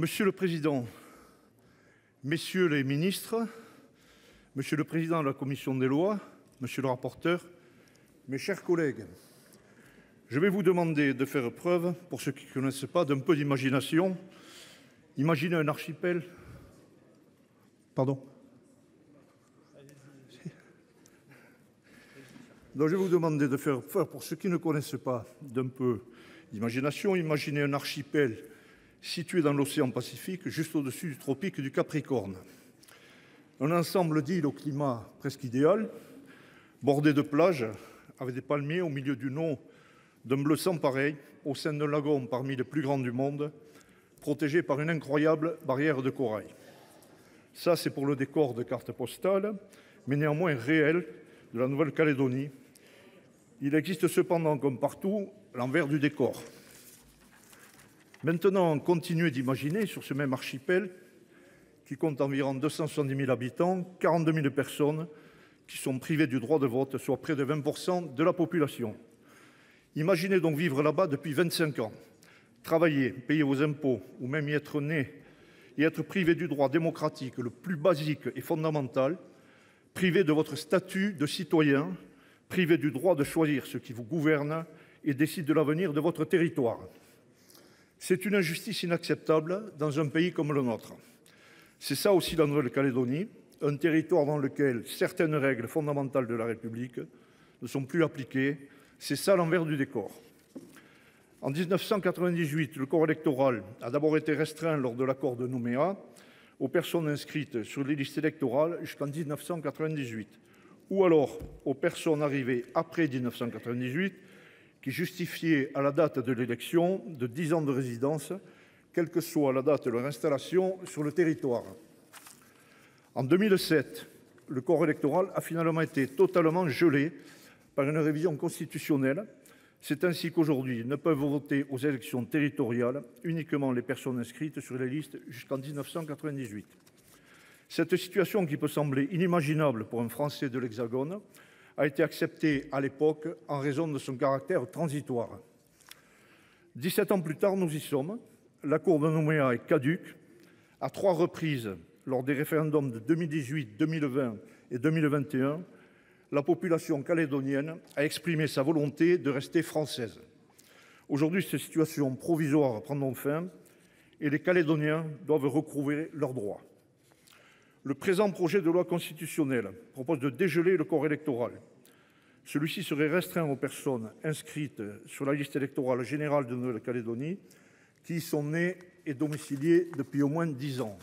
Monsieur le Président, Messieurs les ministres, Monsieur le Président de la Commission des lois, Monsieur le rapporteur, mes chers collègues, je vais vous demander de faire preuve, pour ceux qui ne connaissent pas, d'un peu d'imagination. Imaginez un archipel. Pardon ? Donc je vais vous demander de faire preuve, pour ceux qui ne connaissent pas, d'un peu d'imagination. Imaginez un archipel situé dans l'océan Pacifique, juste au-dessus du tropique du Capricorne. Un ensemble d'îles au climat presque idéal, bordé de plages, avec des palmiers au milieu d'une eau d'un bleu sans pareil, au sein d'un lagon parmi les plus grands du monde, protégé par une incroyable barrière de corail. Ça, c'est pour le décor de carte postale, mais néanmoins réel, de la Nouvelle-Calédonie. Il existe cependant, comme partout, l'envers du décor. Maintenant, continuez d'imaginer sur ce même archipel, qui compte environ 270 000 habitants, 42 000 personnes qui sont privées du droit de vote, soit près de 20% de la population. Imaginez donc vivre là-bas depuis 25 ans, travailler, payer vos impôts, ou même y être né, et être privé du droit démocratique le plus basique et fondamental, privé de votre statut de citoyen, privé du droit de choisir ceux qui vous gouvernent et décident de l'avenir de votre territoire. C'est une injustice inacceptable dans un pays comme le nôtre. C'est ça aussi la Nouvelle-Calédonie, un territoire dans lequel certaines règles fondamentales de la République ne sont plus appliquées. C'est ça l'envers du décor. En 1998, le corps électoral a d'abord été restreint lors de l'accord de Nouméa aux personnes inscrites sur les listes électorales jusqu'en 1998, ou alors aux personnes arrivées après 1998 qui justifiaient à la date de l'élection de 10 ans de résidence, quelle que soit la date de leur installation sur le territoire. En 2007, le corps électoral a finalement été totalement gelé par une révision constitutionnelle. C'est ainsi qu'aujourd'hui ne peuvent voter aux élections territoriales uniquement les personnes inscrites sur les listes jusqu'en 1998. Cette situation, qui peut sembler inimaginable pour un Français de l'Hexagone, a été acceptée à l'époque en raison de son caractère transitoire. 17 ans plus tard, nous y sommes. L'accord de Nouméa est caduc. À 3 reprises, lors des référendums de 2018, 2020 et 2021, la population calédonienne a exprimé sa volonté de rester française. Aujourd'hui, ces situations provisoires prendront fin et les Calédoniens doivent recouvrer leurs droits. Le présent projet de loi constitutionnelle propose de dégeler le corps électoral. Celui-ci serait restreint aux personnes inscrites sur la liste électorale générale de Nouvelle-Calédonie qui y sont nées et domiciliées depuis au moins 10 ans.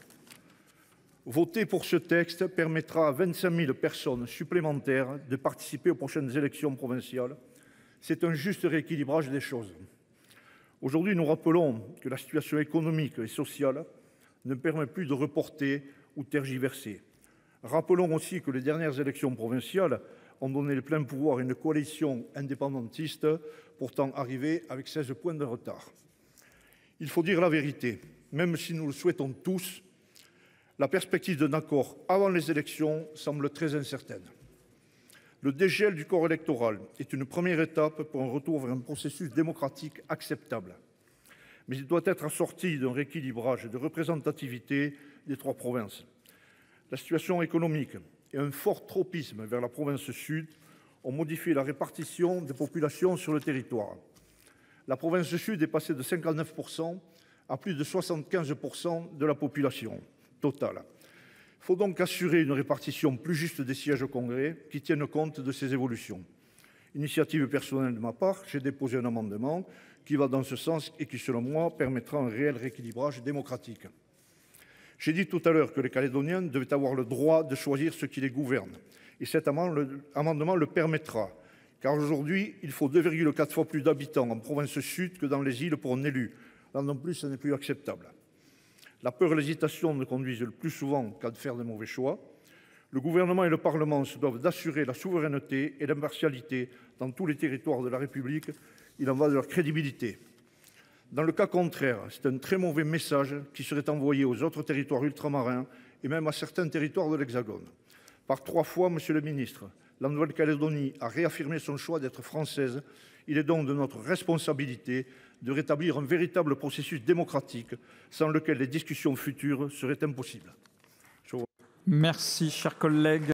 Voter pour ce texte permettra à 25 000 personnes supplémentaires de participer aux prochaines élections provinciales. C'est un juste rééquilibrage des choses. Aujourd'hui, nous rappelons que la situation économique et sociale ne permet plus de reporter ou tergiverser. Rappelons aussi que les dernières élections provinciales ont donné les pleins pouvoirs à une coalition indépendantiste, pourtant arrivée avec 16 points de retard. Il faut dire la vérité, même si nous le souhaitons tous, la perspective d'un accord avant les élections semble très incertaine. Le dégel du corps électoral est une première étape pour un retour vers un processus démocratique acceptable. Mais il doit être assorti d'un rééquilibrage et de représentativité des 3 provinces. La situation économique et un fort tropisme vers la province sud ont modifié la répartition des populations sur le territoire. La province sud est passée de 59% à plus de 75% de la population totale. Il faut donc assurer une répartition plus juste des sièges au Congrès qui tienne compte de ces évolutions. Initiative personnelle de ma part, j'ai déposé un amendement qui va dans ce sens et qui, selon moi, permettra un réel rééquilibrage démocratique. J'ai dit tout à l'heure que les Calédoniens devaient avoir le droit de choisir ceux qui les gouvernent. Et cet amendement le permettra. Car aujourd'hui, il faut 2,4 fois plus d'habitants en province sud que dans les îles pour un élu. Là non plus, ce n'est plus acceptable. La peur et l'hésitation ne conduisent le plus souvent qu'à faire de mauvais choix. Le gouvernement et le Parlement se doivent d'assurer la souveraineté et l'impartialité dans tous les territoires de la République. Il en va de leur crédibilité. Dans le cas contraire, c'est un très mauvais message qui serait envoyé aux autres territoires ultramarins et même à certains territoires de l'Hexagone. Par 3 fois, Monsieur le Ministre, la Nouvelle-Calédonie a réaffirmé son choix d'être française. Il est donc de notre responsabilité de rétablir un véritable processus démocratique, sans lequel les discussions futures seraient impossibles. Merci, cher collègue.